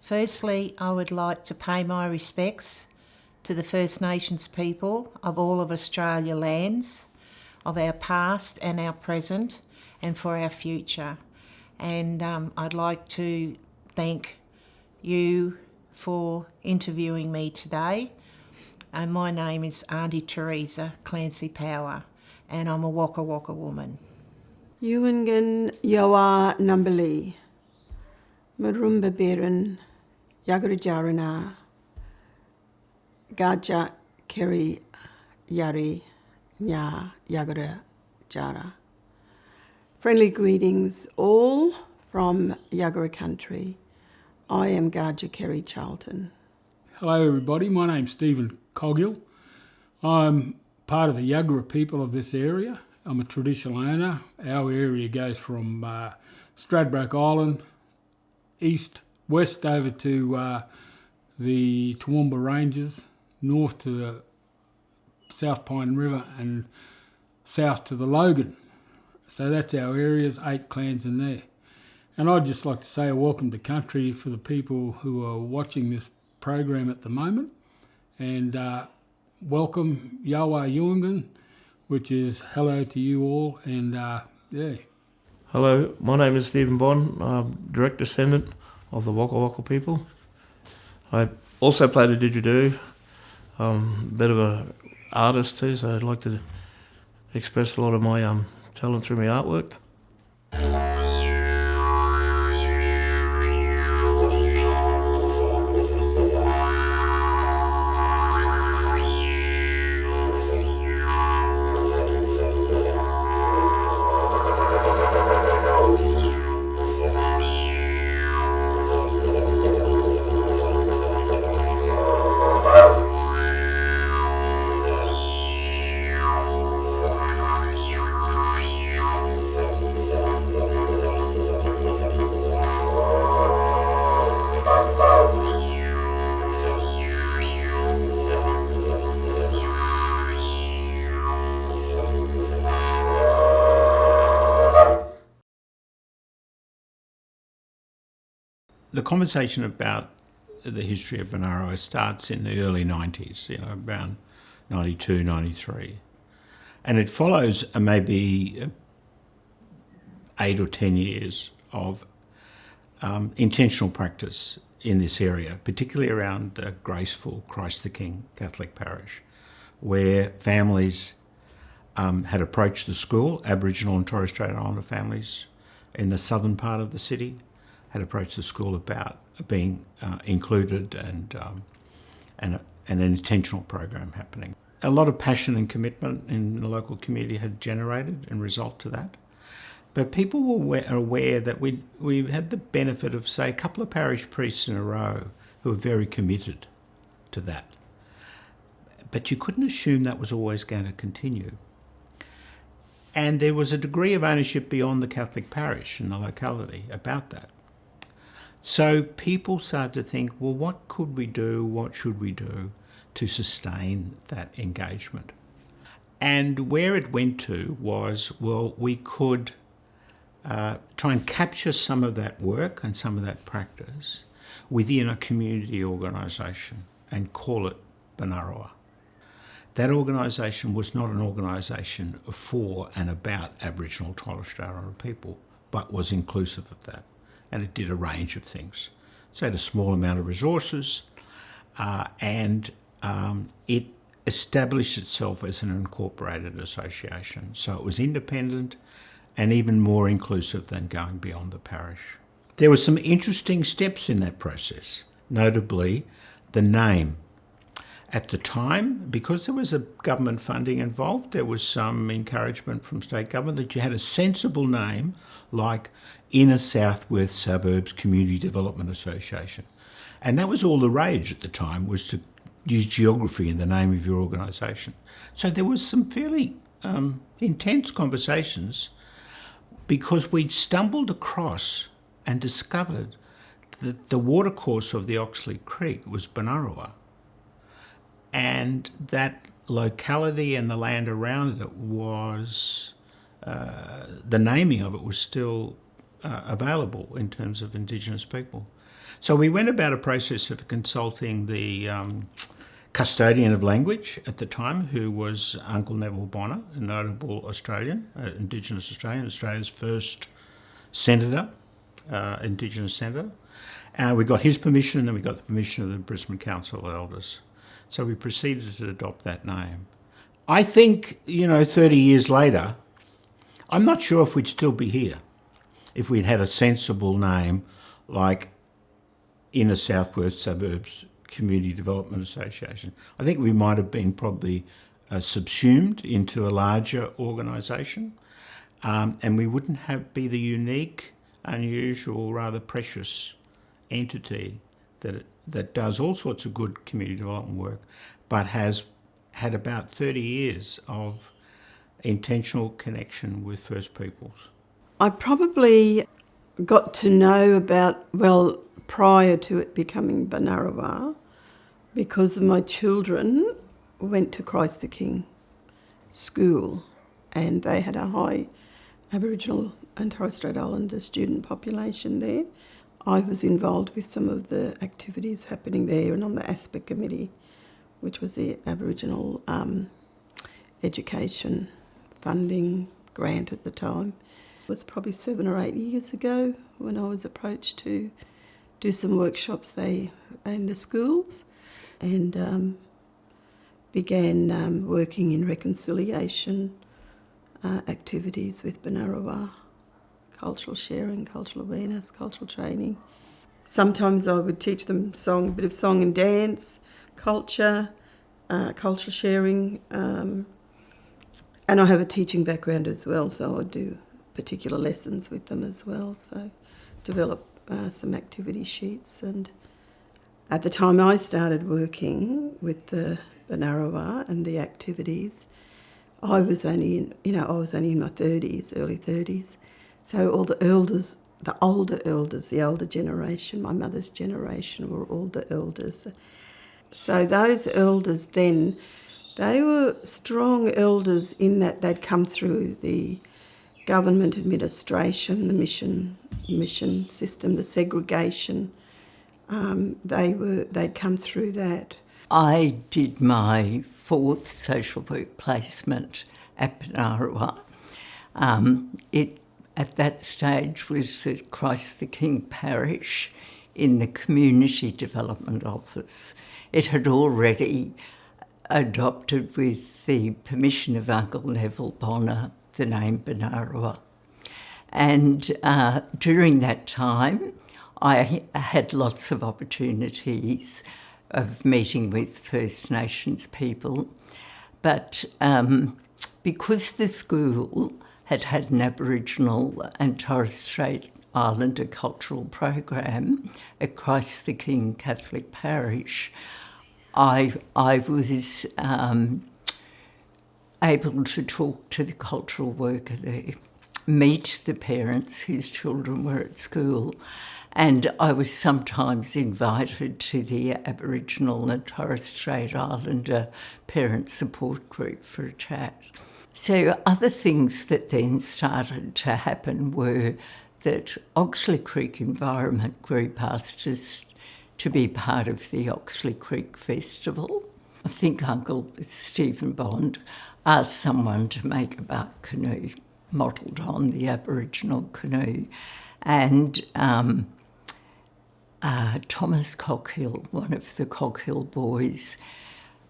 Firstly, I would like to pay my respects to the First Nations people of all of Australia lands, of our past and our present, and for our future. And I'd like to thank you for interviewing me today. And my name is Auntie Teresa Clancy Power, and I'm a Waka Waka woman. Yuwangan Yawa Numbali, Marumba Beran, Yagarajarana, Gaja Keri Yari, Nya Yagara Jara. Friendly greetings all from Yagara country. I am Gaja Keri Charlton. Hello everybody, my name's Stephen Coggill. I'm part of the Yagara people of this area. I'm a traditional owner. Our area goes from Stradbroke Island, west over to the Toowoomba Ranges, north to the South Pine River and south to the Logan. So that's our areas, 8 clans in there. And I'd just like to say a welcome to country for the people who are watching this program at the moment. And welcome Yawa Yuwangan, which is hello to you all. And yeah. Hello, my name is Stephen Bond. I'm direct descendant of the Waka Waka people. I also play the didgeridoo. I'm a bit of an artist too, so I'd like to express a lot of my talent through my artwork. The conversation about the history of Benarrawa starts in the early 90s, around 92, 93. And it follows maybe 8 or 10 years of intentional practice in this area, particularly around the graceful Christ the King Catholic parish, where families had approached the school, Aboriginal and Torres Strait Islander families in the southern part of the city, had approached the school about being included and an intentional program happening. A lot of passion and commitment in the local community had generated in result to that. But people were aware that we had the benefit of, say, a couple of parish priests in a row who were very committed to that. But you couldn't assume that was always going to continue. And there was a degree of ownership beyond the Catholic parish in the locality about that. So people started to think, well, what could we do, what should we do to sustain that engagement? And where it went to was, well, we could try and capture some of that work and some of that practice within a community organisation and call it Benarrawa. That organisation was not an organisation for and about Aboriginal and Torres Strait Islander people, but was inclusive of that. And it did a range of things. So it had a small amount of resources and it established itself as an incorporated association. So it was independent and even more inclusive than going beyond the parish. There were some interesting steps in that process, notably the name. At the time, because there was a government funding involved, there was some encouragement from state government that you had a sensible name like Inner South West Suburbs Community Development Association. And that was all the rage at the time, was to use geography in the name of your organisation. So there was some fairly intense conversations because we'd stumbled across and discovered that the watercourse of the Oxley Creek was Benarrawa. And that locality and the land around it was, the naming of it was still available in terms of Indigenous people. So we went about a process of consulting the custodian of language at the time, who was Uncle Neville Bonner, a notable Australian, Indigenous Australian, Australia's first senator, Indigenous senator. We got his permission, and then we got the permission of the Brisbane Council Elders. So we proceeded to adopt that name. I think, 30 years later, I'm not sure if we'd still be here if we'd had a sensible name like Inner South Perth Suburbs Community Development Association. I think we might have been probably subsumed into a larger organisation, and we wouldn't be the unique, unusual, rather precious entity that does all sorts of good community development work, but has had about 30 years of intentional connection with First Peoples. I probably got to know about, prior to it becoming Benarrawa, because my children went to Christ the King school, and they had a high Aboriginal and Torres Strait Islander student population there. I was involved with some of the activities happening there and on the ASPA committee, which was the Aboriginal education funding grant at the time. It was probably 7 or 8 years ago when I was approached to do some workshops in the schools, and began working in reconciliation activities with Benarrawa, cultural sharing, cultural awareness, cultural training. Sometimes I would teach them a bit of song and dance, culture, culture sharing, and I have a teaching background as well, so I do particular lessons with them as well, so develop some activity sheets. And at the time I started working with the Benarrawa and the activities, I was only in my 30s, early 30s. So all the elders, the older generation, my mother's generation, were all the elders. So those elders then, they were strong elders in that they'd come through the government administration, the mission system, the segregation. They'd come through that. I did my 4th social work placement at Benarrawa. It at that stage was at Christ the King Parish in the Community Development Office. It had already adopted, with the permission of Uncle Neville Bonner, the name Benarrawa. And during that time, I had lots of opportunities of meeting with First Nations people. But because the school had had an Aboriginal and Torres Strait Islander cultural program at Christ the King Catholic Parish, I was able to talk to the cultural worker there, meet the parents whose children were at school, and I was sometimes invited to the Aboriginal and Torres Strait Islander parent support group for a chat. So other things that then started to happen were that Oxley Creek Environment Group asked us to be part of the Oxley Creek Festival. I think Uncle Stephen Bond asked someone to make a bark canoe modelled on the Aboriginal canoe, and Thomas Cockhill, one of the Cockhill boys,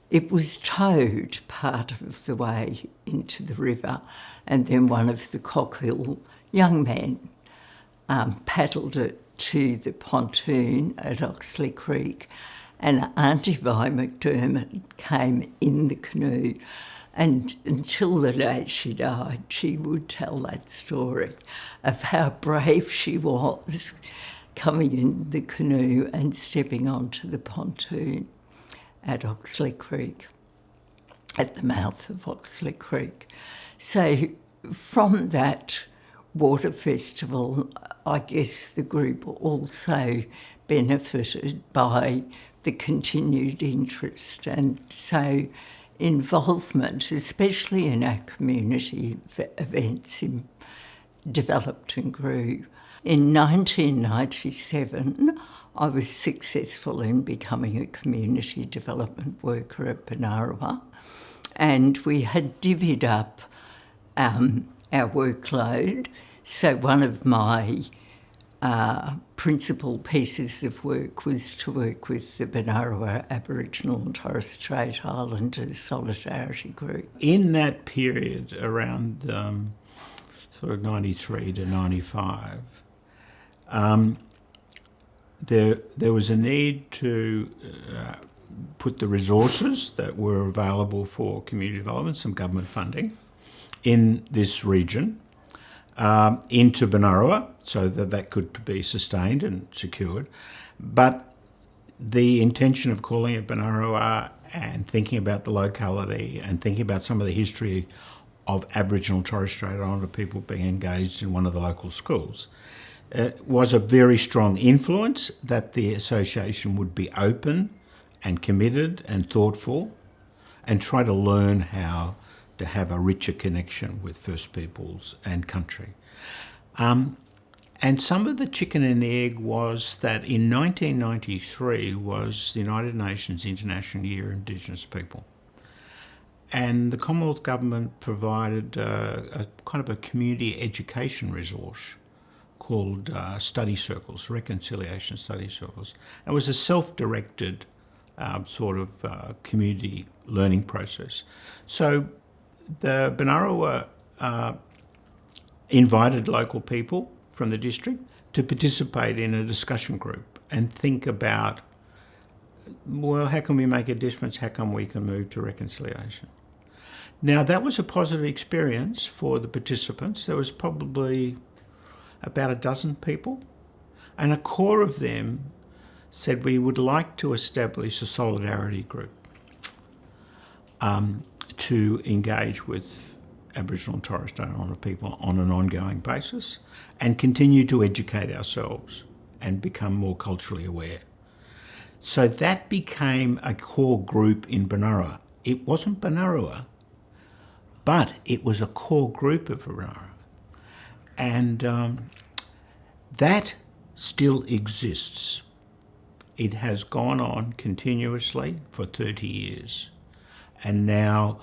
it was towed part of the way into the river, and then one of the Cockhill young men paddled it to the pontoon at Oxley Creek, and Auntie Vi McDermott came in the canoe, and until the day she died, she would tell that story of how brave she was coming in the canoe and stepping onto the pontoon at Oxley Creek, at the mouth of Oxley Creek. So from that water festival, I guess the group also benefited by the continued interest, and so involvement, especially in our community events, developed and grew. In 1997, I was successful in becoming a community development worker at Benarrawa, and we had divvied up our workload. So one of my principal pieces of work was to work with the Benarrawa Aboriginal and Torres Strait Islanders Solidarity Group. In that period, around sort of 93 to 95, there was a need to put the resources that were available for community development, some government funding, in this region into Benarrawa so that could be sustained and secured. But the intention of calling it Benarrawa and thinking about the locality and thinking about some of the history of Aboriginal and Torres Strait Islander people being engaged in one of the local schools was a very strong influence that the association would be open and committed and thoughtful and try to learn how to have a richer connection with First Peoples and country. And some of the chicken and the egg was that in 1993 was the United Nations International Year of Indigenous People. And the Commonwealth Government provided a kind of a community education resource called study circles, reconciliation study circles. It was a self-directed sort of community learning process. So the Benarrawa invited local people from the district to participate in a discussion group and think about, well, how can we make a difference? How come we can move to reconciliation? Now, that was a positive experience for the participants. There was probably about a dozen people, and a core of them said we would like to establish a solidarity group to engage with Aboriginal and Torres Strait Islander people on an ongoing basis and continue to educate ourselves and become more culturally aware. So that became a core group in Benarrawa. It wasn't Benarrawa, but it was a core group of Benarrawa. And that still exists. It has gone on continuously for 30 years. And now,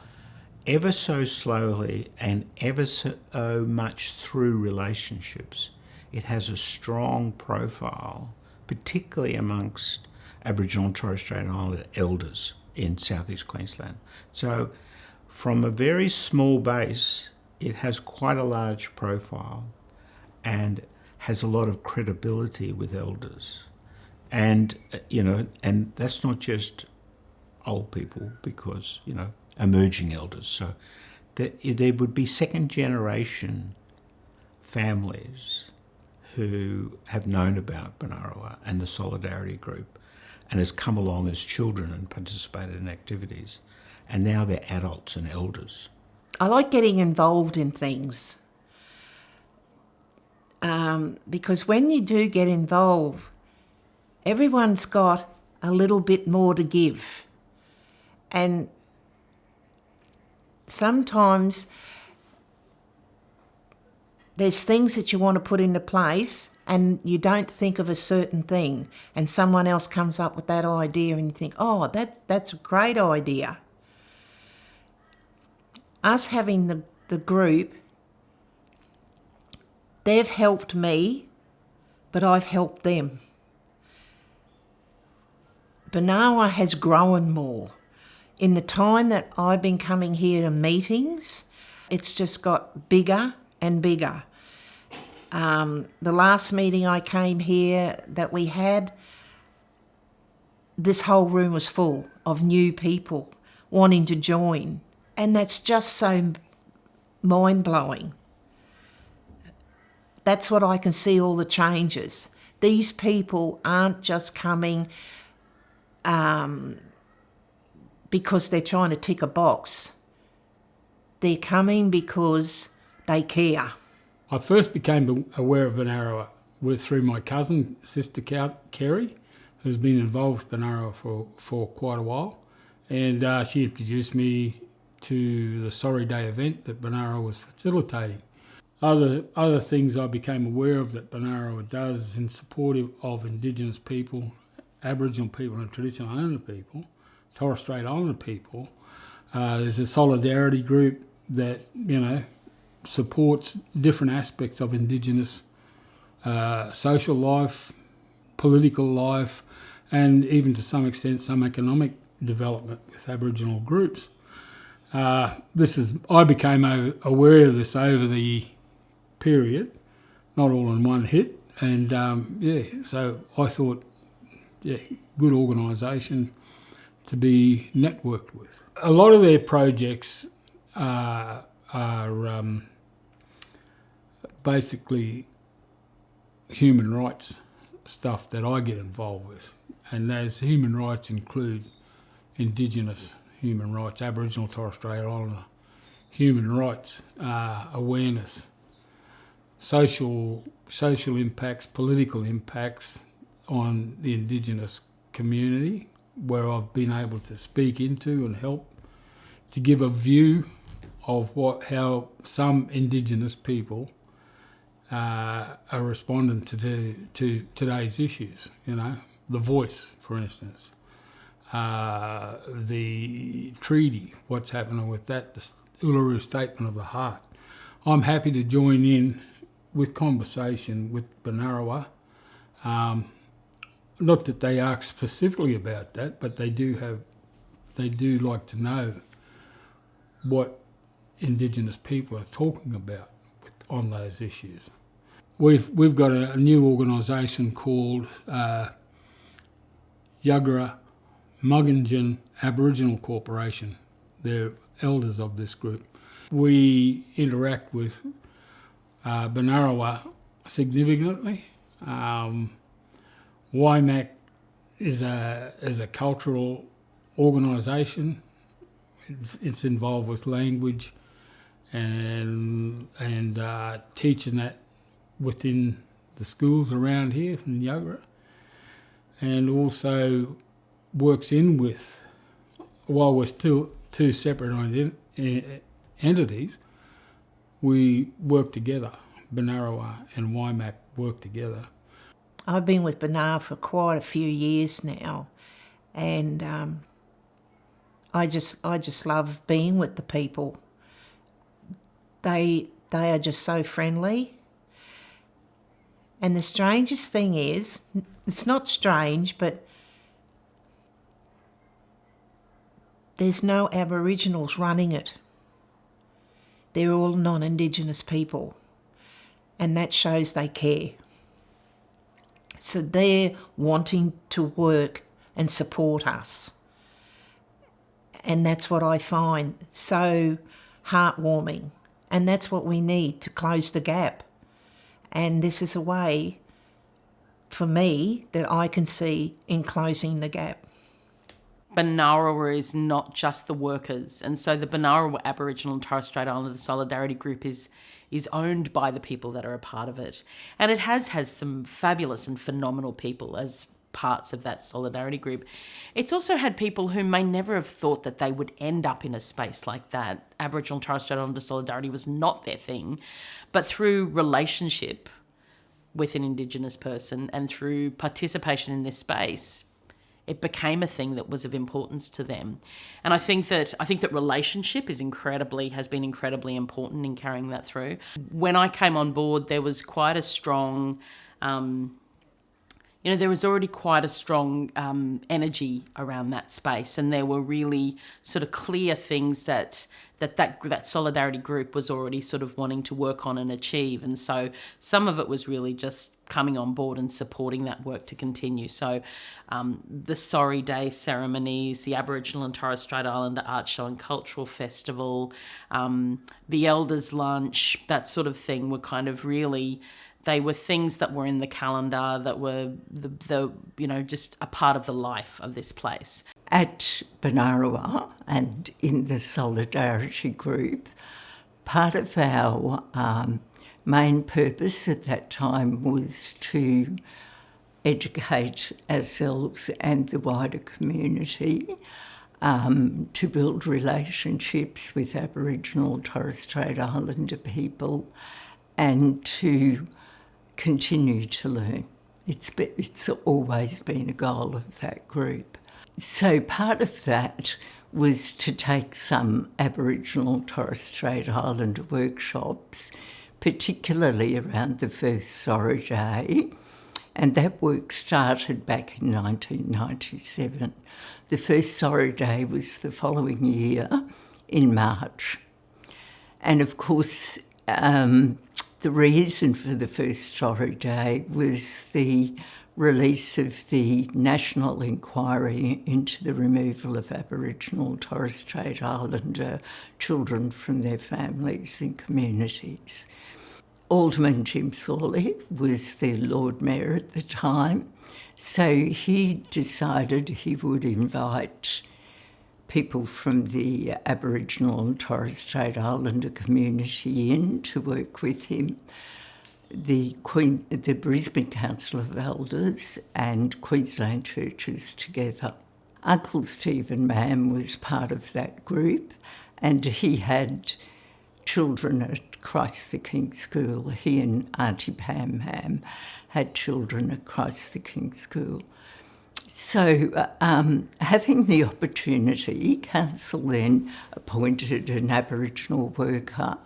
ever so slowly and ever so much through relationships, it has a strong profile, particularly amongst Aboriginal and Torres Strait Islander elders in southeast Queensland. So from a very small base, it has quite a large profile and has a lot of credibility with elders. And, and that's not just old people because, emerging elders. So there would be second generation families who have known about Benarrawa and the Solidarity Group and has come along as children and participated in activities. And now they're adults and elders. I like getting involved in things because when you do get involved, everyone's got a little bit more to give. And sometimes there's things that you want to put into place and you don't think of a certain thing and someone else comes up with that idea and you think, oh, that's a great idea. Us having the group, they've helped me, but I've helped them. Benarrawa has grown more. In the time that I've been coming here to meetings, it's just got bigger and bigger. The last meeting I came here that we had, this whole room was full of new people wanting to join. And that's just so mind-blowing. That's what I can see all the changes. These people aren't just coming because they're trying to tick a box. They're coming because they care. I first became aware of Benarrawa through my cousin, Sister Kerry, who's been involved with Benarrawa for quite a while. And she introduced me to the Sorry Day event that Benarrawa was facilitating. Other things I became aware of that Benarrawa does in support of Indigenous people, Aboriginal people and traditional owner people, Torres Strait Islander people. There's a solidarity group that, supports different aspects of Indigenous social life, political life, and even to some extent some economic development with Aboriginal groups. I became aware of this over the period, not all in one hit, and so I thought, good organisation to be networked with. A lot of their projects are basically human rights stuff that I get involved with, and those human rights include Indigenous human rights, Aboriginal, Torres Strait Islander human rights awareness, social impacts, political impacts on the Indigenous community, where I've been able to speak into and help to give a view of how some Indigenous people are responding to today's issues. The Voice, for instance, the treaty, what's happening with that, the Uluru Statement of the Heart. I'm happy to join in with conversation with Benarrawa. Not that they ask specifically about that, but they do like to know what Indigenous people are talking about on those issues. We've got a new organisation called Yuggera Mugginjin Aboriginal Corporation. They're elders of this group. We interact with Benarrawa significantly. WIMAC is a cultural organisation. It's involved with language and teaching that within the schools around here in Yuggera, and also works in with, while we're still two separate entities, we work together. Benarrawa and WIMAC work together. I've been with Benarrawa for quite a few years now, and I just love being with the people. They are just so friendly. And the strangest thing is, it's not strange, but there's no Aboriginals running it. They're all non-Indigenous people, and that shows they care. So they're wanting to work and support us. And that's what I find so heartwarming. And that's what we need to close the gap. And this is a way, for me, that I can see in closing the gap. Benarrawa is not just the workers, and so the Benarrawa Aboriginal and Torres Strait Islander Solidarity Group is owned by the people that are a part of it. And it has some fabulous and phenomenal people as parts of that solidarity group. It's also had people who may never have thought that they would end up in a space like that. Aboriginal and Torres Strait Islander solidarity was not their thing, but through relationship with an Indigenous person and through participation in this space, it became a thing that was of importance to them. And I think that relationship has been incredibly important in carrying that through. When I came on board, there was quite a strong there was already quite a strong energy around that space, and there were really sort of clear things that solidarity group was already sort of wanting to work on and achieve. And so some of it was really just coming on board and supporting that work to continue. So the Sorry Day ceremonies, the Aboriginal and Torres Strait Islander Art Show and Cultural Festival, the Elders Lunch, that sort of thing were kind of really... They were things that were in the calendar that were just a part of the life of this place. At Benarrawa and in the Solidarity Group, part of our main purpose at that time was to educate ourselves and the wider community, to build relationships with Aboriginal Torres Strait Islander people, and to continue to learn. It's always been a goal of that group. So part of that was to take some Aboriginal and Torres Strait Islander workshops, particularly around the first Sorry Day, and that work started back in 1997. The first Sorry Day was the following year in March. And of course, the reason for the first Sorry Day was the release of the national inquiry into the removal of Aboriginal and Torres Strait Islander children from their families and communities. Alderman Jim Sawley was the Lord Mayor at the time, so he decided he would invite people from the Aboriginal and Torres Strait Islander community in to work with him. The Brisbane Council of Elders and Queensland Churches together. Uncle Stephen Mam was part of that group, and he had children at Christ the King School. He and Auntie Pam Mam had children at Christ the King School. So having the opportunity, Council then appointed an Aboriginal worker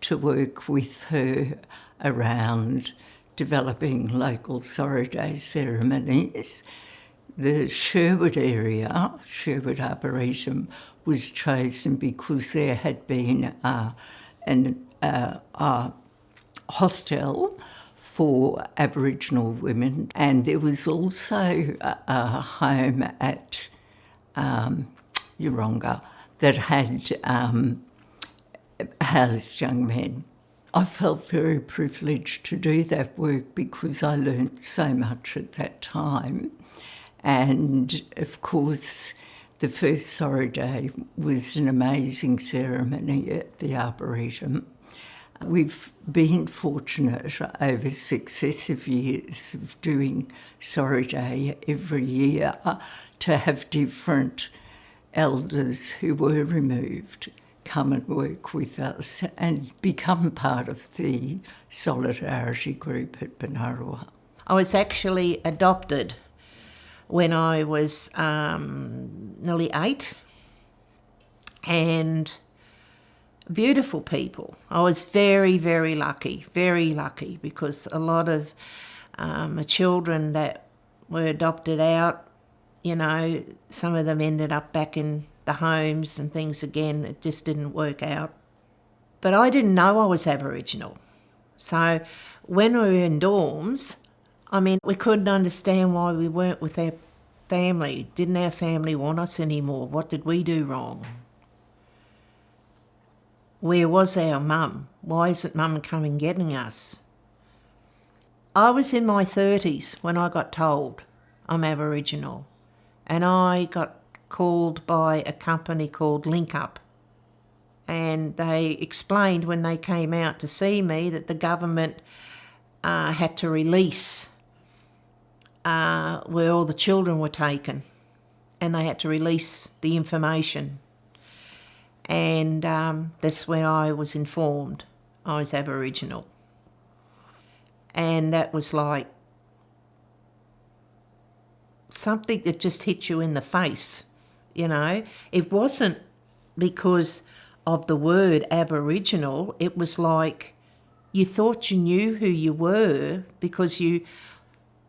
to work with her around developing local Sorry Day ceremonies. The Sherwood area, Sherwood Arboretum, was chosen because there had been a hostel for Aboriginal women, and there was also a home at Yeronga that had housed young men. I felt very privileged to do that work because I learnt so much at that time. And of course, the first Sorry Day was an amazing ceremony at the Arboretum. We've been fortunate over successive years of doing Sorry Day every year to have different elders who were removed come and work with us and become part of the solidarity group at Benarrawa. I was actually adopted when I was nearly 8, and beautiful people. I was very, very lucky, because a lot of children that were adopted out, you know, some of them ended up back in the homes and things again. It just didn't work out. But I didn't know I was Aboriginal. So when we were in dorms, I mean, we couldn't understand why we weren't with our family. Didn't our family want us anymore? What did we do wrong? Where was our mum? Why isn't mum coming getting us? I was in my 30s when I got told I'm Aboriginal, and I got called by a company called Link Up, and they explained when they came out to see me that the government had to release where all the children were taken, and they had to release the information. And that's when I was informed I was Aboriginal. And that was like something that just hit you in the face, you know. It wasn't because of the word Aboriginal. It was like you thought you knew who you were because you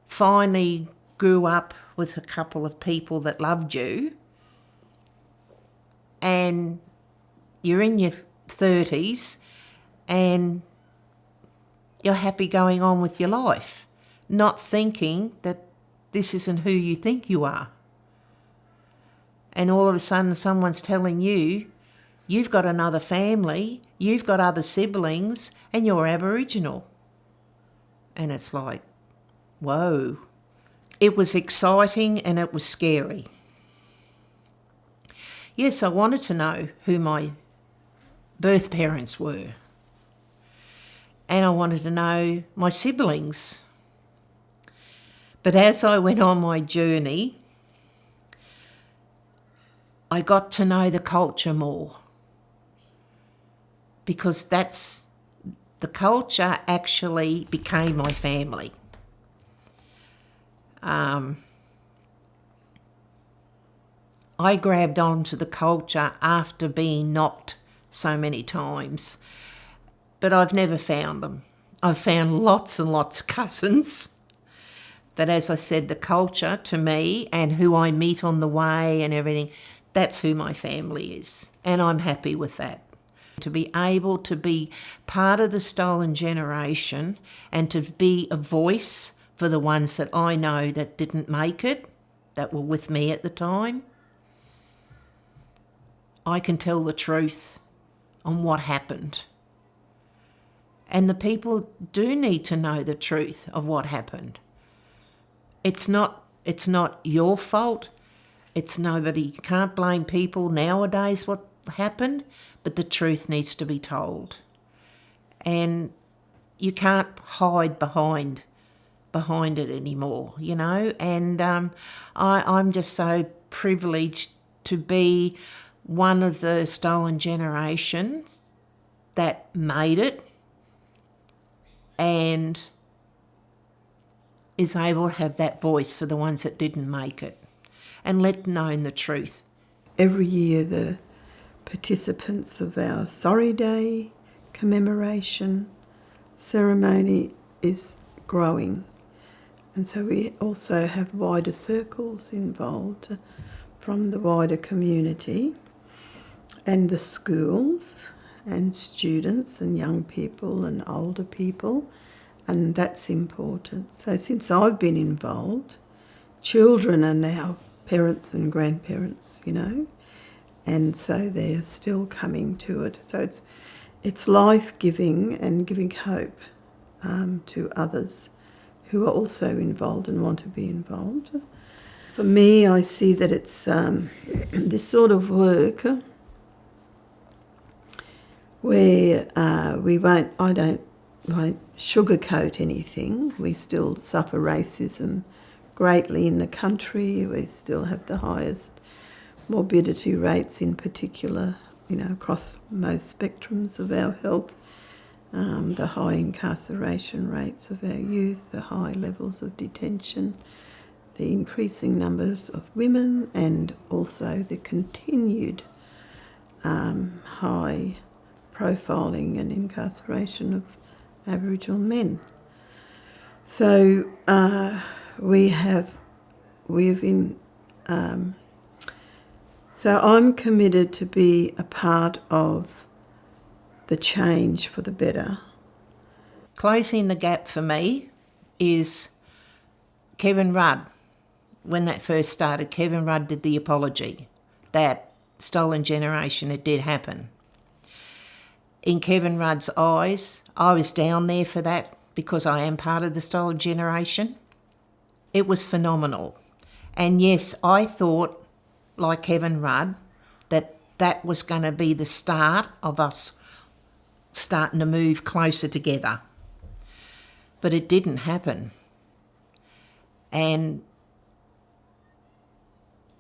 finally grew up with a couple of people that loved you, and you're in your 30s and you're happy going on with your life, not thinking that this isn't who you think you are. And all of a sudden someone's telling you, you've got another family, you've got other siblings, and you're Aboriginal. And it's like, whoa. It was exciting and it was scary. Yes, I wanted to know who my birth parents were. And I wanted to know my siblings. But as I went on my journey, I got to know the culture more, because that's The culture actually became my family. I grabbed onto the culture after being knocked so many times, but I've never found them. I've found lots and lots of cousins, but as I said, the culture to me and who I meet on the way and everything, that's who my family is, and I'm happy with that. To be able to be part of the stolen generation and to be a voice for the ones that I know that didn't make it, that were with me at the time, I can tell the truth on what happened. And the people do need to know the truth of what happened. It's not your fault. It's nobody. You can't blame people nowadays what happened, but the truth needs to be told. And you can't hide behind it anymore, you know. And I'm just so privileged to be one of the stolen generations that made it and is able to have that voice for the ones that didn't make it and let known the truth. Every year the participants of our Sorry Day commemoration ceremony is growing, and so we also have wider circles involved from the wider community and the schools and students and young people and older people, and that's important. So since I've been involved, children are now parents and grandparents, you know, and so they're still coming to it. So it's life-giving and giving hope to others who are also involved and want to be involved. For me, I see that it's this sort of work where I won't sugarcoat anything. We still suffer racism greatly in the country. We still have the highest morbidity rates in particular, you know, across most spectrums of our health, the high incarceration rates of our youth, the high levels of detention, the increasing numbers of women, and also the continued high profiling and incarceration of Aboriginal men. So so I'm committed to be a part of the change for the better. Closing the gap for me is Kevin Rudd. When that first started, Kevin Rudd did the apology that stolen generation, it did happen. In Kevin Rudd's eyes, I was down there for that because I am part of the stolen generation. It was phenomenal. And yes, I thought, like Kevin Rudd, that was going to be the start of us starting to move closer together. But it didn't happen. And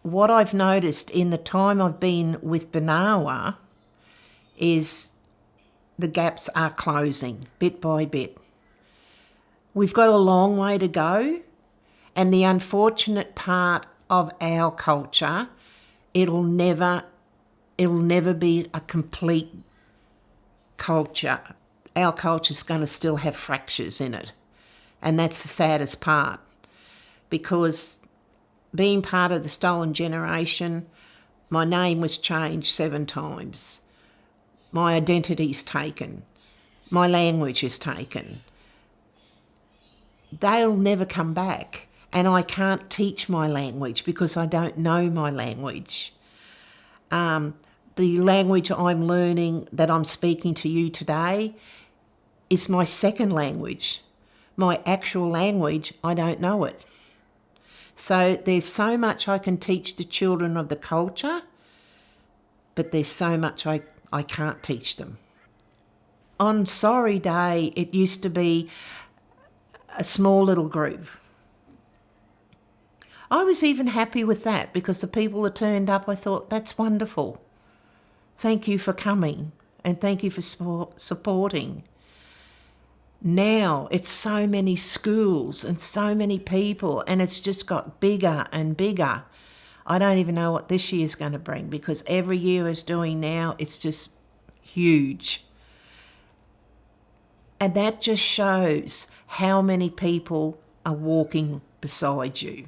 what I've noticed in the time I've been with Benarrawa is the gaps are closing bit by bit. We've got a long way to go, and the unfortunate part of our culture, it'll never be a complete culture. Our culture's going to still have fractures in it, and that's the saddest part, because being part of the stolen generation, my name was changed 7 times. My identity's taken. My language is taken. They'll never come back. And I can't teach my language because I don't know my language. The language I'm learning that I'm speaking to you today is my second language. My actual language, I don't know it. So there's so much I can teach the children of the culture, but there's so much I can't teach them. On Sorry Day, it used to be a small little group. I was even happy with that because the people that turned up, I thought, that's wonderful. Thank you for coming and thank you for supporting. Now it's so many schools and so many people, and it's just got bigger and bigger. I don't even know what this year's going to bring, because every year is doing now, it's just huge. And that just shows how many people are walking beside you.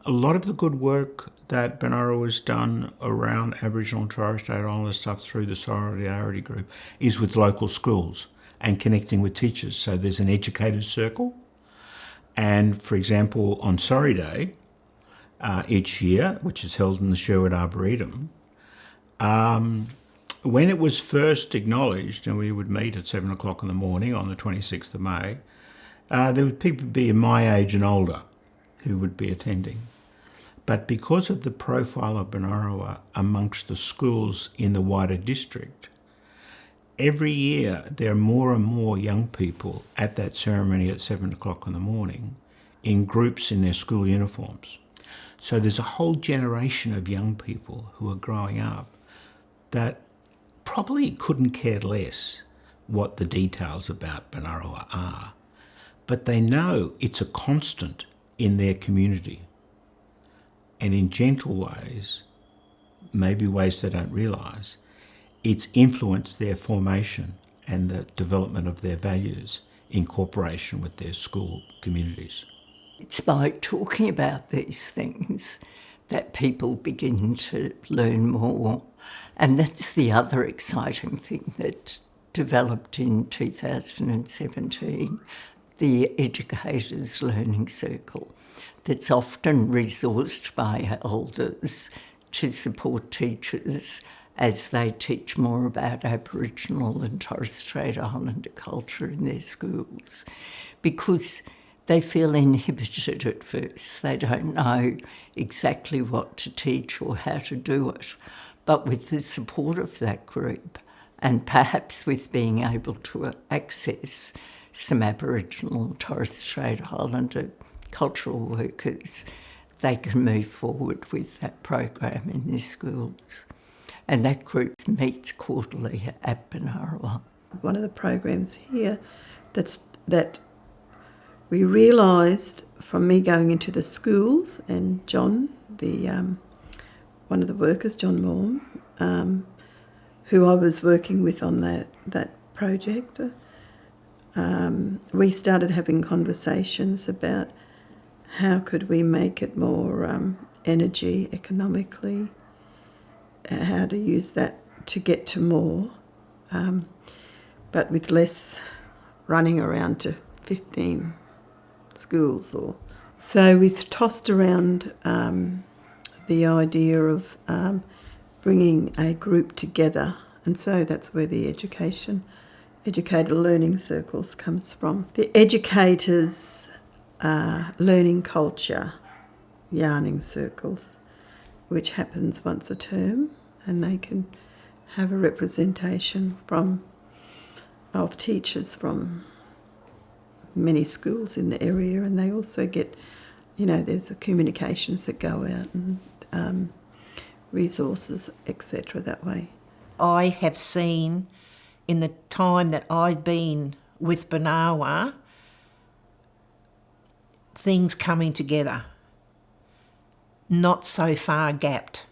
A lot of the good work that Benarrawa has done around Aboriginal and Torres Strait Islander stuff through the Solidarity Group is with local schools and connecting with teachers. So there's an educators circle. And for example, on Sorry Day, each year, which is held in the Sherwood Arboretum, when it was first acknowledged, and we would meet at 7 o'clock in the morning on the 26th of May, there would people be my age and older who would be attending. But because of the profile of Benarrawa amongst the schools in the wider district, every year there are more and more young people at that ceremony at 7 o'clock in the morning in groups in their school uniforms. So there's a whole generation of young people who are growing up that probably couldn't care less what the details about Benarrawa are, but they know it's a constant in their community. And in gentle ways, maybe ways they don't realise, it's influenced their formation and the development of their values in cooperation with their school communities. It's by talking about these things that people begin to learn more. And that's the other exciting thing that developed in 2017, the Educators Learning Circle, that's often resourced by elders to support teachers as they teach more about Aboriginal and Torres Strait Islander culture in their schools, because they feel inhibited at first. They don't know exactly what to teach or how to do it. But with the support of that group, and perhaps with being able to access some Aboriginal and Torres Strait Islander cultural workers, they can move forward with that program in their schools. And that group meets quarterly at Benarrawa. One of the programs here that we realised from me going into the schools, and John, one of the workers, John Morm, who I was working with on that project, we started having conversations about how could we make it more energy economically, how to use that to get to more, but with less running around to 15 schools. So we've tossed around the idea of bringing a group together, and so that's where the educator learning circles comes from. The educators learning culture yarning circles, which happens once a term, and they can have a representation of teachers from many schools in the area, and they also get, there's the communications that go out and resources, etc. that way. I have seen in the time that I've been with Benarrawa things coming together, not so far gapped.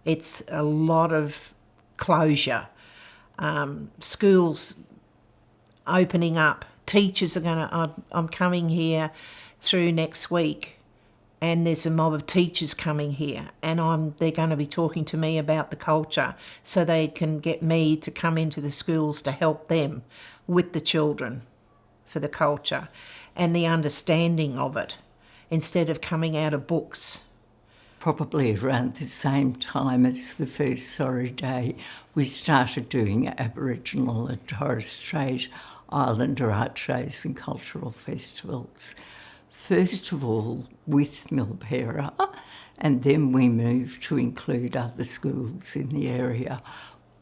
It's a lot of closure, schools opening up. Teachers are I'm coming here through next week, and there's a mob of teachers coming here, and they're going to be talking to me about the culture, so they can get me to come into the schools to help them with the children for the culture and the understanding of it, instead of coming out of books. Probably around the same time as the first Sorry Day, we started doing Aboriginal and Torres Strait Islander art shows and cultural festivals. First of all with Milpera, and then we moved to include other schools in the area.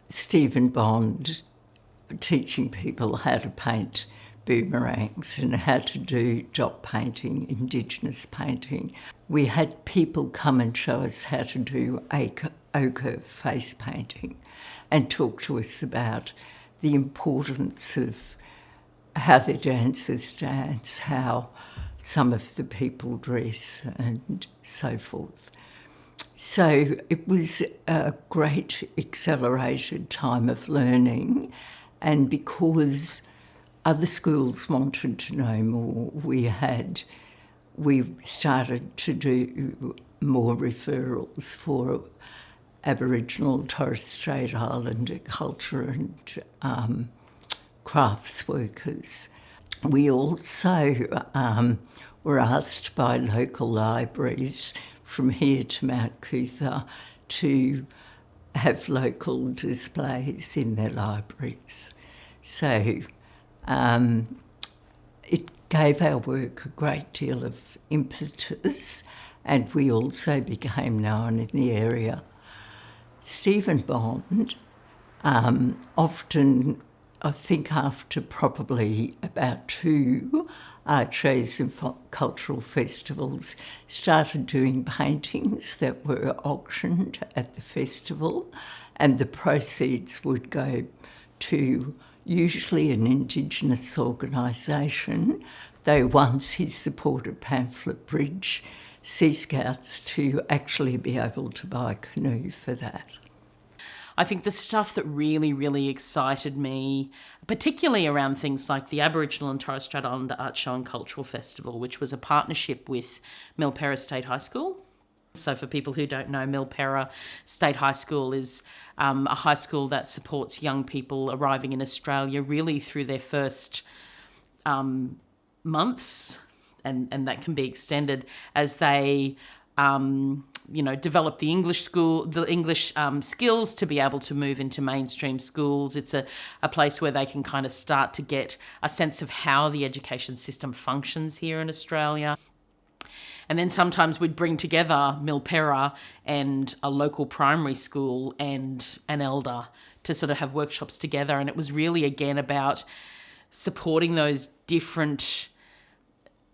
Stephen Bond teaching people how to paint boomerangs and how to do dot painting, Indigenous painting. We had people come and show us how to do ochre face painting and talk to us about the importance of how the dancers dance, how some of the people dress and so forth. So it was a great accelerated time of learning, and because other schools wanted to know more, we started to do more referrals for Aboriginal Torres Strait Islander culture and crafts workers. We also were asked by local libraries from here to Mount Cootha to have local displays in their libraries. So it gave our work a great deal of impetus, and we also became known in the area. Stephen Bond often, I think after probably about 2 trades and cultural festivals, started doing paintings that were auctioned at the festival, and the proceeds would go to usually an Indigenous organisation, though once he supported Pamphlet Bridge Sea Scouts to actually be able to buy a canoe for that. I think the stuff that really, really excited me, particularly around things like the Aboriginal and Torres Strait Islander Art Show and Cultural Festival, which was a partnership with Milperra State High School. So for people who don't know, Milperra State High School is a high school that supports young people arriving in Australia really through their first months, and that can be extended as they develop the English skills to be able to move into mainstream schools. It's a place where they can kind of start to get a sense of how the education system functions here in Australia. And then sometimes we'd bring together Milperra and a local primary school and an elder to sort of have workshops together. And it was really, again, about supporting those different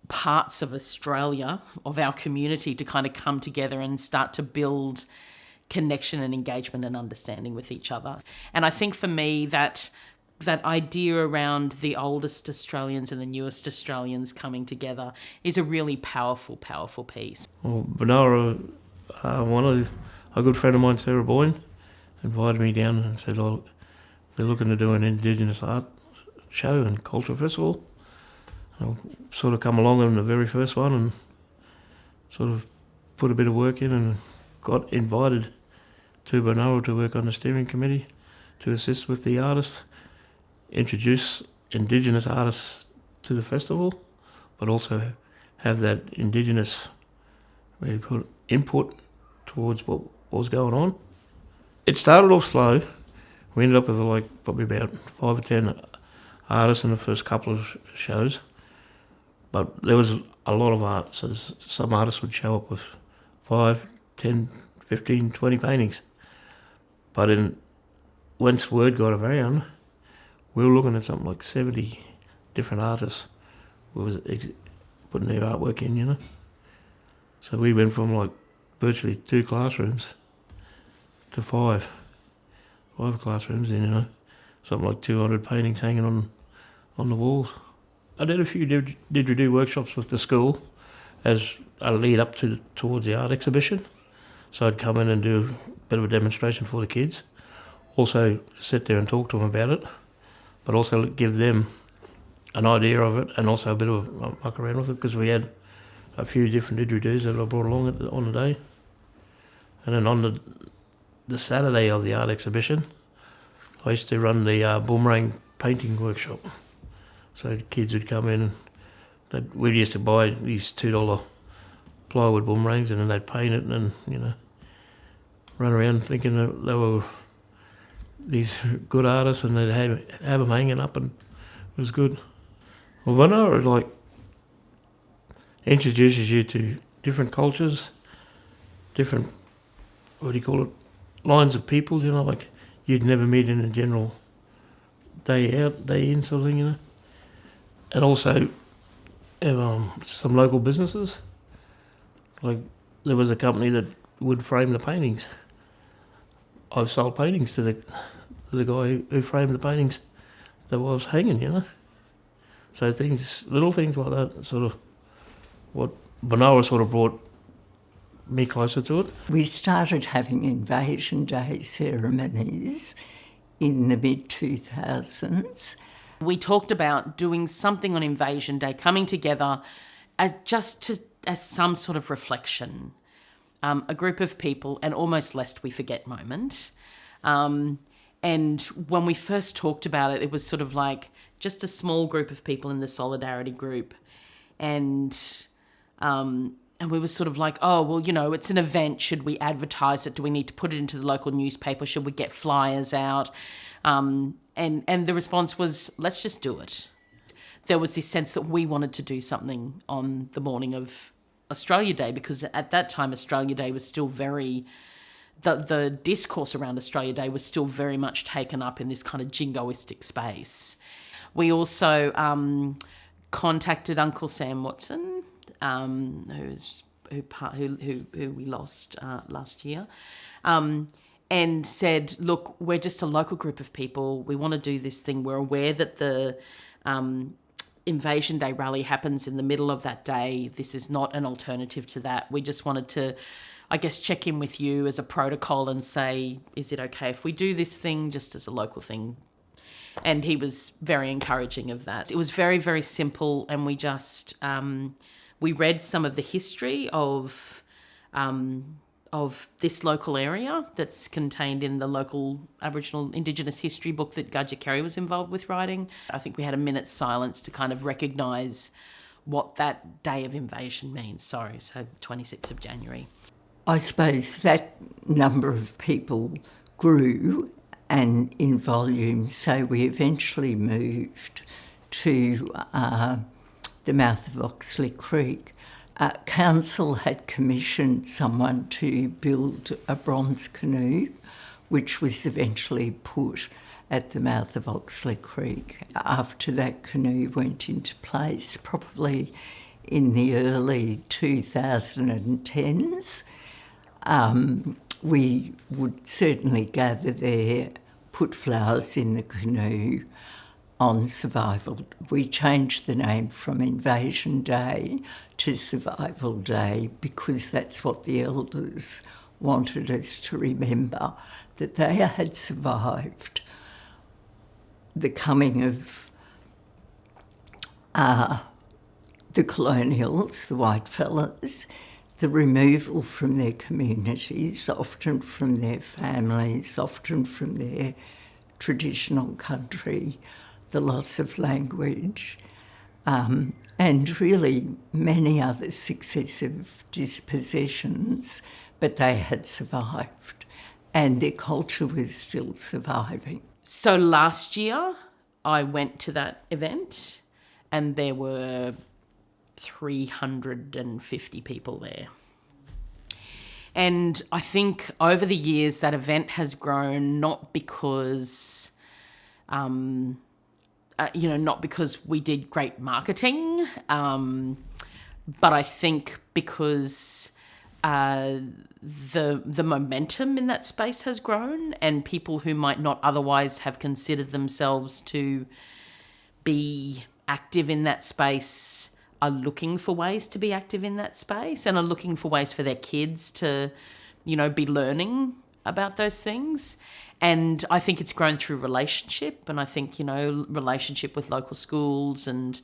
parts of Australia, of our community, to kind of come together and start to build connection and engagement and understanding with each other. And I think for me that idea around the oldest Australians and the newest Australians coming together is a really powerful, powerful piece. Well, Benarrawa, a good friend of mine, Sarah Boyne, invited me down and said, they're looking to do an Indigenous art show and culture festival. I sort of come along on the very first one and sort of put a bit of work in and got invited to Benarrawa to work on the steering committee to assist with the artists, introduce Indigenous artists to the festival, but also have that Indigenous input towards what was going on. It started off slow. We ended up with probably about 5 or 10 artists in the first couple of shows. But there was a lot of art, so some artists would show up with 5, 10, 15, 20 paintings. But once word got around, we were looking at something like 70 different artists who was putting their artwork in, So we went from virtually 2 classrooms to 5 classrooms, and something like 200 paintings hanging on the walls. I did a few didgeridoo workshops with the school as a lead up towards the art exhibition. So I'd come in and do a bit of a demonstration for the kids. Also sit there and talk to them about it, but also give them an idea of it and also a bit of a muck around with it, because we had a few different didgeridoos that I brought along on the day. And then on the Saturday of the art exhibition, I used to run the boomerang painting workshop. So the kids would come in and we used to buy these $2 plywood boomerangs, and then they'd paint it and then, run around thinking that they were these good artists, and they'd have them hanging up, and it was good. Well, Benarrawa introduces you to different cultures, different, lines of people, you'd never meet in a general day out, day in sort of thing, And also some local businesses. There was a company that would frame the paintings. I've sold paintings to the guy who framed the paintings that was hanging, you know. So little things like that, sort of what Benarrawa sort of brought me closer to it. We started having Invasion Day ceremonies in the mid-2000s. We talked about doing something on Invasion Day, coming together as some sort of reflection. A group of people, and almost lest we forget moment. And when we first talked about it, it was sort of like just a small group of people in the Solidarity group. And we were sort of like, oh, well, you know, it's an event. Should we advertise it? Do we need to put it into the local newspaper? Should we get flyers out? And the response was, let's just do it. There was this sense that we wanted to do something on the morning of Australia Day, because at that time Australia Day was still very... The discourse around Australia Day was still very much taken up in this kind of jingoistic space. We also contacted Uncle Sam Watson, who we lost last year, and said, look, we're just a local group of people. We want to do this thing. We're aware that the Invasion Day rally happens in the middle of that day. This is not an alternative to that. We just wanted to, I guess, check in with you as a protocol and say, is it okay if we do this thing just as a local thing? And he was very encouraging of that. It was very, very simple, and we just, we read some of the history of this local area that's contained in the local Aboriginal Indigenous history book that Gudger Kerry was involved with writing. I think we had a minute's silence to kind of recognise what that day of invasion means. So 26th of January. I suppose that number of people grew and in volume, so we eventually moved to the mouth of Oxley Creek. Council had commissioned someone to build a bronze canoe, which was eventually put at the mouth of Oxley Creek. After that canoe went into place, probably in the early 2010s, we would certainly gather there, put flowers in the canoe on Survival. We changed the name from Invasion Day to Survival Day because that's what the elders wanted us to remember, that they had survived the coming of the colonials, the white fellas, the removal from their communities, often from their families, often from their traditional country, the loss of language, and really many other successive dispossessions, but they had survived and their culture was still surviving. So last year I went to that event and there were 350 people there. And I think over the years that event has grown not because, not because we did great marketing, but I think because the momentum in that space has grown, and people who might not otherwise have considered themselves to be active in that space are looking for ways to be active in that space and are looking for ways for their kids to, be learning about those things. And I think it's grown through relationship, and I think, relationship with local schools and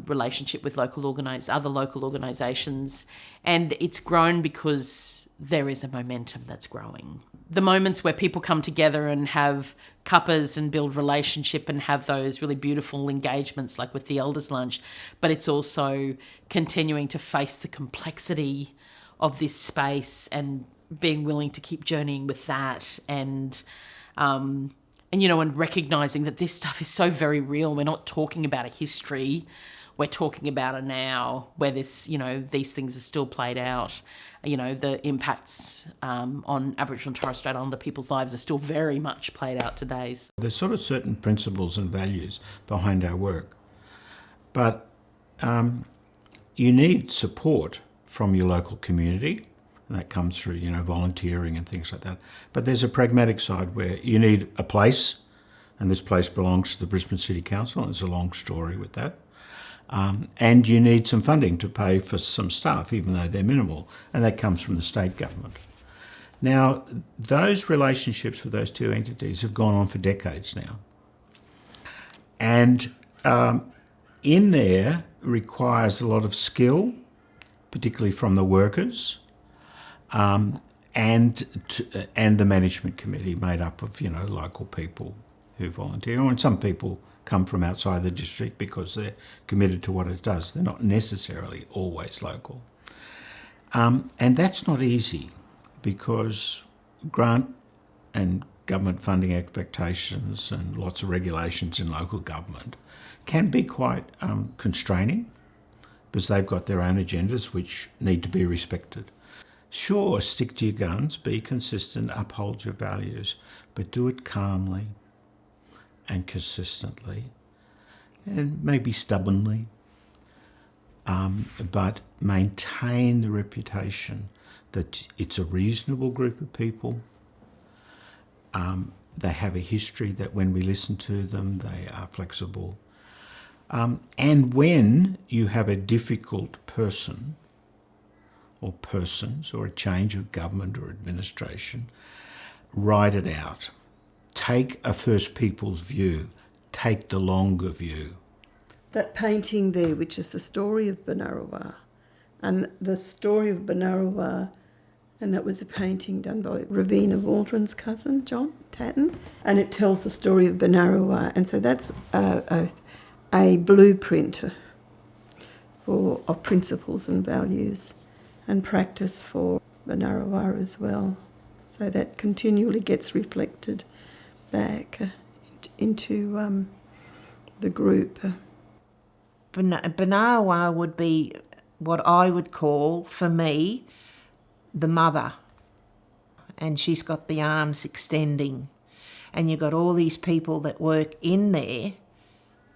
relationship with other local organisations. And it's grown because there is a momentum that's growing. The moments where people come together and have cuppas and build relationship and have those really beautiful engagements like with the Elders Lunch, but it's also continuing to face the complexity of this space and being willing to keep journeying with that and recognising that this stuff is so very real. We're not talking about a history. We're talking about a now where this, these things are still played out. The impacts on Aboriginal and Torres Strait Islander people's lives are still very much played out today. So there's sort of certain principles and values behind our work. But you need support from your local community, and that comes through, volunteering and things like that. But there's a pragmatic side where you need a place and this place belongs to the Brisbane City Council, and there's a long story with that. And you need some funding to pay for some staff, even though they're minimal, and that comes from the state government. Now, those relationships with those two entities have gone on for decades now. And in there requires a lot of skill, particularly from the workers, and the management committee made up of, local people who volunteer. And some people come from outside the district because they're committed to what it does. They're not necessarily always local. And that's not easy because grant and government funding expectations and lots of regulations in local government can be quite constraining because they've got their own agendas which need to be respected. Sure, stick to your guns, be consistent, uphold your values, but do it calmly and consistently and maybe stubbornly, but maintain the reputation that it's a reasonable group of people. They have a history that when we listen to them, they are flexible. And when you have a difficult person or persons or a change of government or administration, write it out. Take a First Peoples view. Take the longer view. That painting there, which is the story of Benarrawa, and the story of Benarrawa, and that was a painting done by Ravina Waldron's cousin, John Tatton, and it tells the story of Benarrawa, and so that's a blueprint of principles and values and practice for Benarrawa as well. So that continually gets reflected back into the group. Benarrawa would be what I would call, for me, the mother. And she's got the arms extending. And you've got all these people that work in there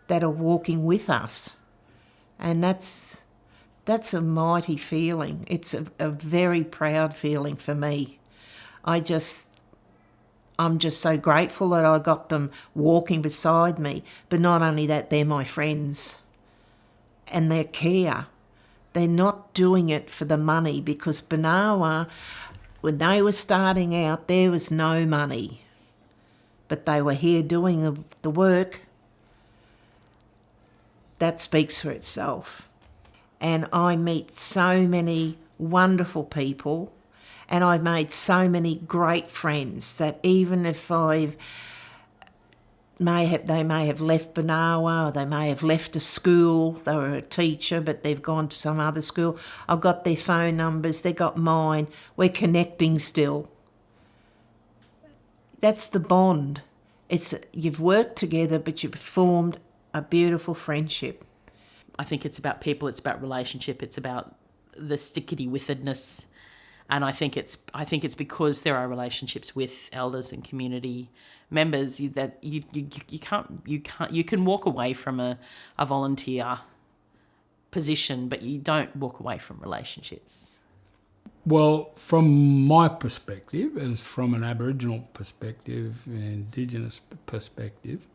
that are walking with us. And that's a mighty feeling. It's a very proud feeling for me. I'm just so grateful that I got them walking beside me. But not only that, they're my friends. And their care. They're not doing it for the money, because Benarrawa, when they were starting out, there was no money. But they were here doing the work. That speaks for itself. And I meet so many wonderful people, and I've made so many great friends that even if they may have left Benarrawa, or they may have left a school, they were a teacher but they've gone to some other school, I've got their phone numbers, they got mine, we're connecting still. That's the bond. You've worked together but you've formed a beautiful friendship. I think it's about people, it's about relationship, it's about the stickety-withedness. And I think it's because there are relationships with elders and community members that you can walk away from a volunteer position, but you don't walk away from relationships. Well, from my perspective, as from an Aboriginal perspective, an Indigenous perspective,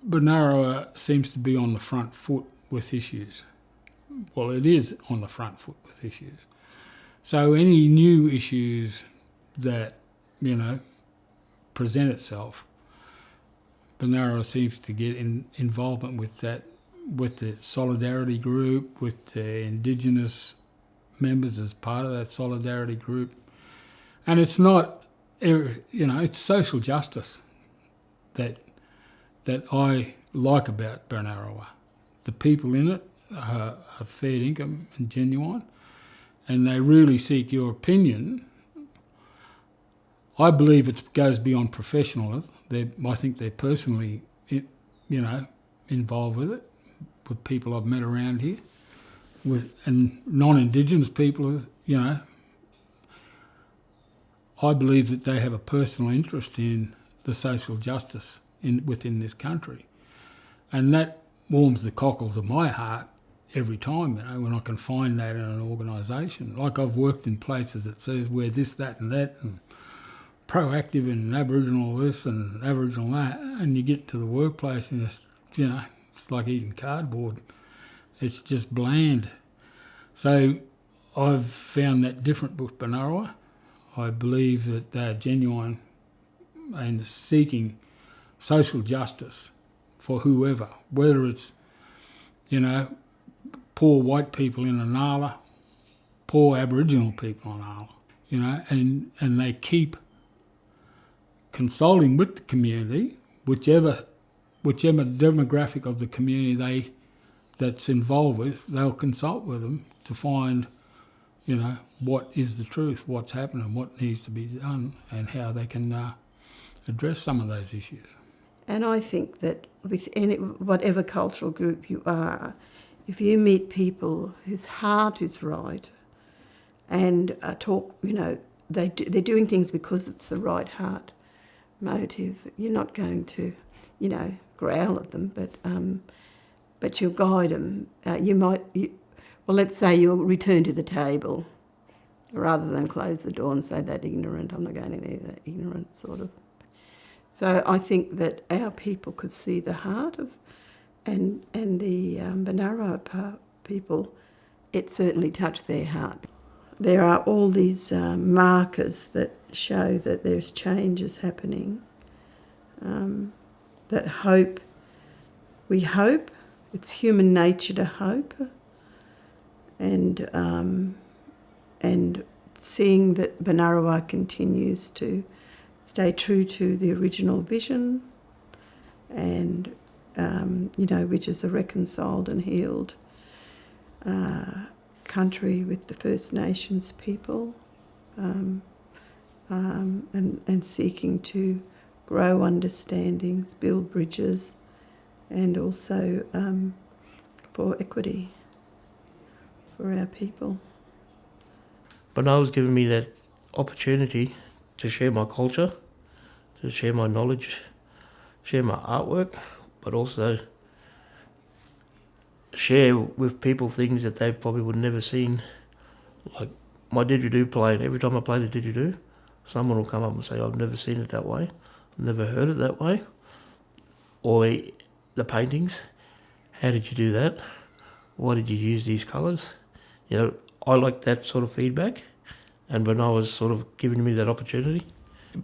Benarrawa seems to be on the front foot with issues. Well, it is on the front foot with issues. So any new issues that, present itself, Benarrawa seems to get involvement with that, with the solidarity group, with the Indigenous members as part of that solidarity group. And it's not, it's social justice that I like about Benarrawa. The people in it are fair income and genuine, and they really seek your opinion. I believe it goes beyond professionalism. I think they're personally, involved with it, with people I've met around here, and non-Indigenous people, I believe that they have a personal interest in the social justice within this country. And that warms the cockles of my heart every time, when I can find that in an organisation. Like I've worked in places that says we're this, that and that, and proactive in Aboriginal this and Aboriginal that, and you get to the workplace and it's like eating cardboard. It's just bland. So I've found that different with Benarrawa. I believe that they're genuine and seeking social justice for whoever, whether it's, poor white people in Anala, poor Aboriginal people in Anala, and they keep consulting with the community, whichever demographic of the community that's involved with, they'll consult with them to find, what is the truth, what's happening, what needs to be done, and how they can address some of those issues. And I think that with whatever cultural group you are, if you meet people whose heart is right and talk, they're doing things because it's the right heart motive, you're not going to, growl at them, but you'll guide them. Let's say you'll return to the table rather than close the door and say that ignorant, I'm not going to need that ignorant sort of. So I think that our people could see the heart of, and the Benarrawa people, it certainly touched their heart. There are all these markers that show that there's changes happening, that hope, we hope, it's human nature to hope, and seeing that Benarrawa continues to stay true to the original vision and, which is a reconciled and healed country with the First Nations people, and seeking to grow understandings, build bridges, and also for equity for our people. Benarrawa's given me that opportunity to share my culture, to share my knowledge, share my artwork, but also share with people things that they probably would never seen. Like my didgeridoo playing, every time I play the didgeridoo, someone will come up and say, I've never seen it that way, I've never heard it that way. Or the paintings, how did you do that? Why did you use these colours? I like that sort of feedback, and Benarrawa's sort of giving me that opportunity.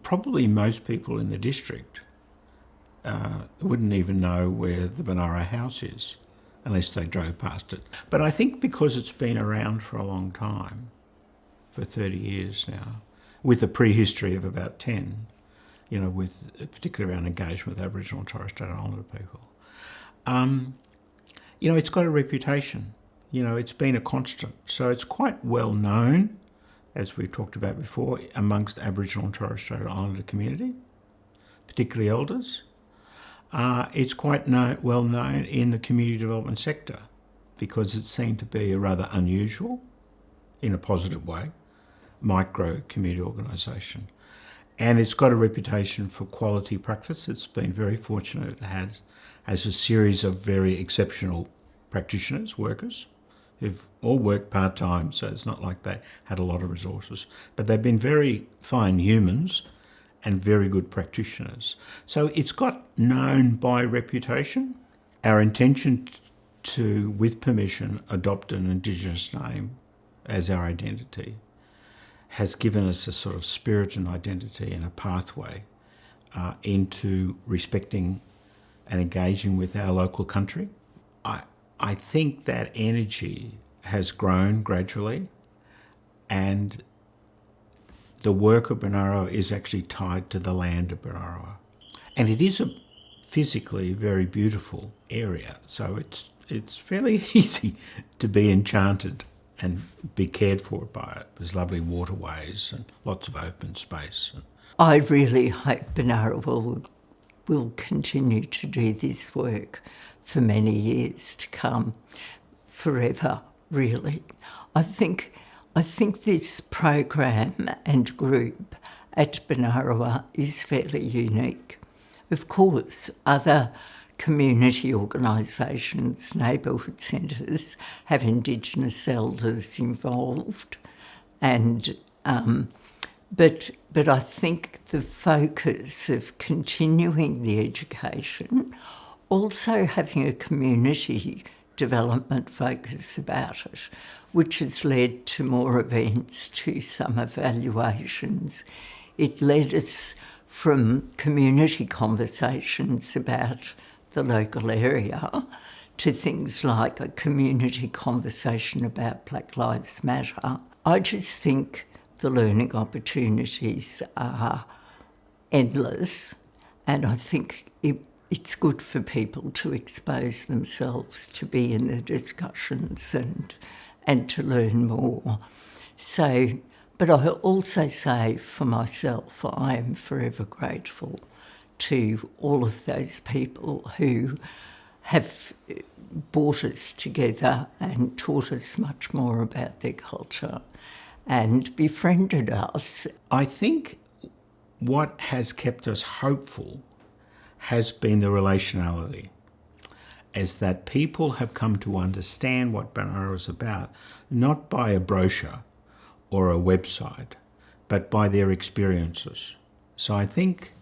Probably most people in the district wouldn't even know where the Benarrawa house is unless they drove past it. But I think because it's been around for a long time, for 30 years now, with a prehistory of about 10, with particularly around engagement with Aboriginal and Torres Strait Islander people, it's got a reputation. It's been a constant. So it's quite well known, as we've talked about before, amongst Aboriginal and Torres Strait Islander community, particularly elders. It's quite well known in the community development sector because it's seen to be a rather unusual, in a positive way, micro community organisation. And it's got a reputation for quality practice. It's been very fortunate. It has a series of very exceptional practitioners, workers, who've all worked part-time, so it's not like they had a lot of resources. But they've been very fine humans and very good practitioners. So it's got known by reputation. Our intention to, with permission, adopt an Indigenous name as our identity has given us a sort of spirit and identity and a pathway into respecting and engaging with our local country. I think that energy has grown gradually, and the work of Benarrawa is actually tied to the land of Benarrawa. And it is a physically very beautiful area, so it's fairly easy to be enchanted and be cared for by it. There's lovely waterways and lots of open space. I really hope Benarrawa will continue to do this work for many years to come, forever, really. I think this program and group at Benarrawa is fairly unique. Of course, other community organisations, neighbourhood centres, have Indigenous elders involved, and But I think the focus of continuing the education, also having a community development focus about it, which has led to more events, to some evaluations. It led us from community conversations about the local area to things like a community conversation about Black Lives Matter. I just think the learning opportunities are endless, and I think it's good for people to expose themselves, to be in the discussions and to learn more. So, but I also say for myself, I am forever grateful to all of those people who have brought us together and taught us much more about their culture and befriended us. I think what has kept us hopeful has been the relationality, as that people have come to understand what Benarrawa is about, not by a brochure or a website, but by their experiences. So I think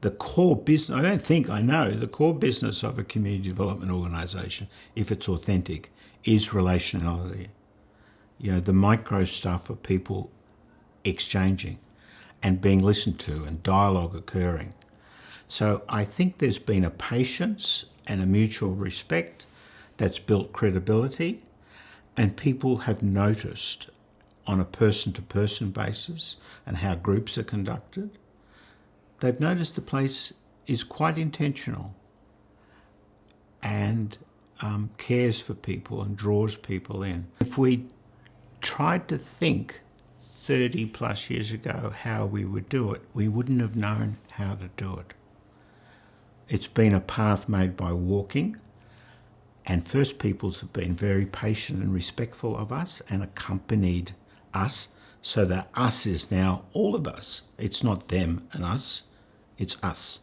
the core business, I know, the core business of a community development organisation, if it's authentic, is relationality. You know, the micro stuff of people exchanging and being listened to and dialogue occurring. So I think there's been a patience and a mutual respect that's built credibility, and people have noticed on a person-to-person basis and how groups are conducted. They've noticed the place is quite intentional and cares for people and draws people in. If we tried to think 30 plus years ago how we would do it, we wouldn't have known how to do it. It's been a path made by walking, and First Peoples have been very patient and respectful of us and accompanied us, so that us is now all of us. It's not them and us, it's us.